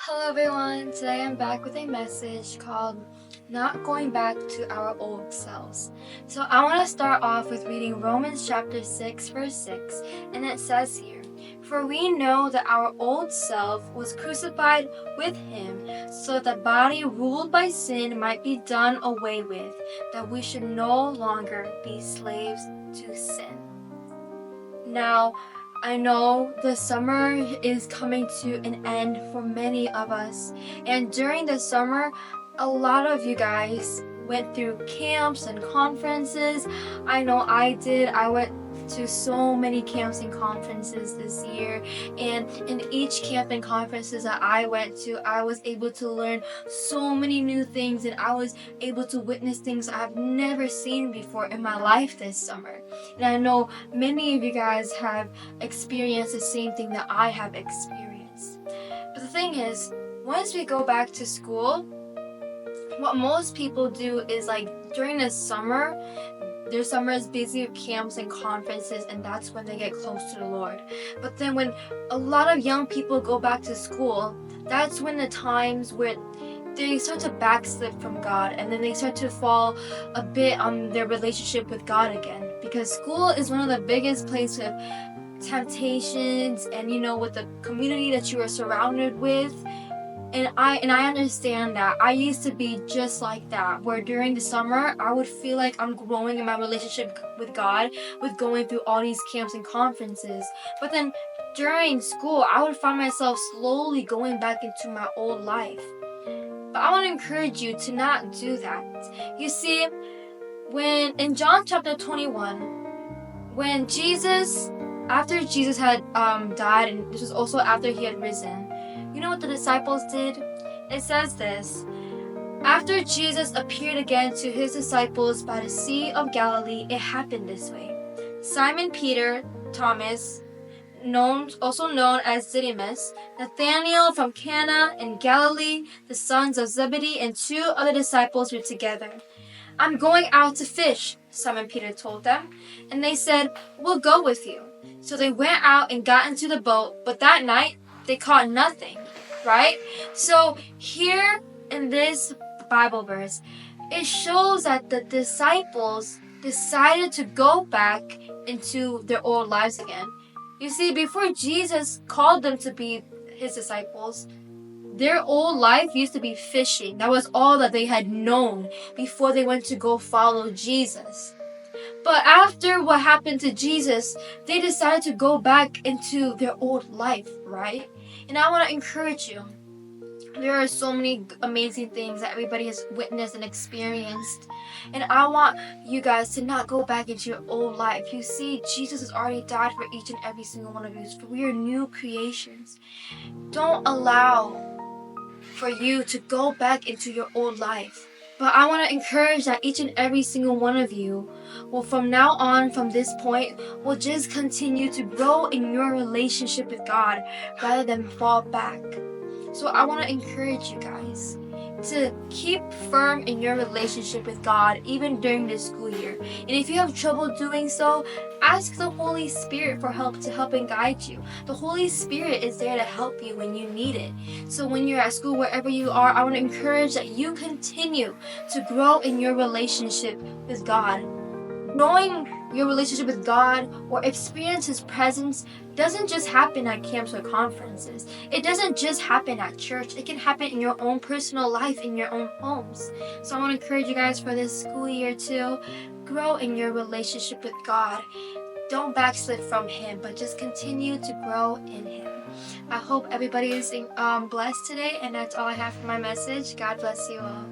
Hello everyone, today I'm back with a message called Not Going Back to Our Old Selves. So I want to start off with reading Romans chapter 6 verse 6, and it says here, "For we know that our old self was crucified with him, so that the body ruled by sin might be done away with, that we should no longer be slaves to sin." Now, I know the summer is coming to an end for many of us, and during the summer, a lot of you guys went through camps and conferences. I know I did. I went to so many camps and conferences this year, and in each camp and conferences that I went to, I was able to learn so many new things, and I was able to witness things I've never seen before in my life this summer. And I know many of you guys have experienced the same thing that I have experienced. But the thing is, once we go back to school, what most people do is during the summer, their summer is busy with camps and conferences, and that's when they get close to the Lord. But then when a lot of young people go back to school, that's when the times where they start to backslip from God, and then they start to fall a bit on their relationship with God again. Because school is one of the biggest places of temptations, and with the community that you are surrounded with. And I understand that. I used to be just like that, where during the summer I would feel like I'm growing in my relationship with God with going through all these camps and conferences. But then during school, I would find myself slowly going back into my old life. But I want to encourage you to not do that. You see, when in John chapter 21, when after Jesus had died, and this was also after he had risen, you know what the disciples did? It says this: "After Jesus appeared again to his disciples by the Sea of Galilee, it happened this way. Simon Peter, Thomas, also known as Didymus, Nathanael from Cana in Galilee, the sons of Zebedee, and two other disciples were together. 'I'm going out to fish,' Simon Peter told them, and they said, 'We'll go with you.' So they went out and got into the boat, but that night they caught nothing," right? So here in this Bible verse, it shows that the disciples decided to go back into their old lives again. You see, before Jesus called them to be his disciples, their old life used to be fishing. That was all that they had known before they went to go follow Jesus. But after what happened to Jesus, they decided to go back into their old life, right? And I want to encourage you. There are so many amazing things that everybody has witnessed and experienced. And I want you guys to not go back into your old life. You see, Jesus has already died for each and every single one of you. For we are new creations. Don't allow for you to go back into your old life. But I want to encourage that each and every single one of you will, from now on, from this point, will just continue to grow in your relationship with God rather than fall back. So I want to encourage you guys to keep firm in your relationship with God even during this school year. And if you have trouble doing so, ask the Holy Spirit for help to help and guide you. The Holy Spirit is there to help you when you need it. So when you're at school, wherever you are, I want to encourage that you continue to grow in your relationship with God. Growing your relationship with God or experience His presence doesn't just happen at camps or conferences. It doesn't just happen at church. It can happen in your own personal life, in your own homes. So I want to encourage you guys for this school year to grow in your relationship with God. Don't backslip from Him, but just continue to grow in Him. I hope everybody is blessed today, and that's all I have for my message. God bless you all.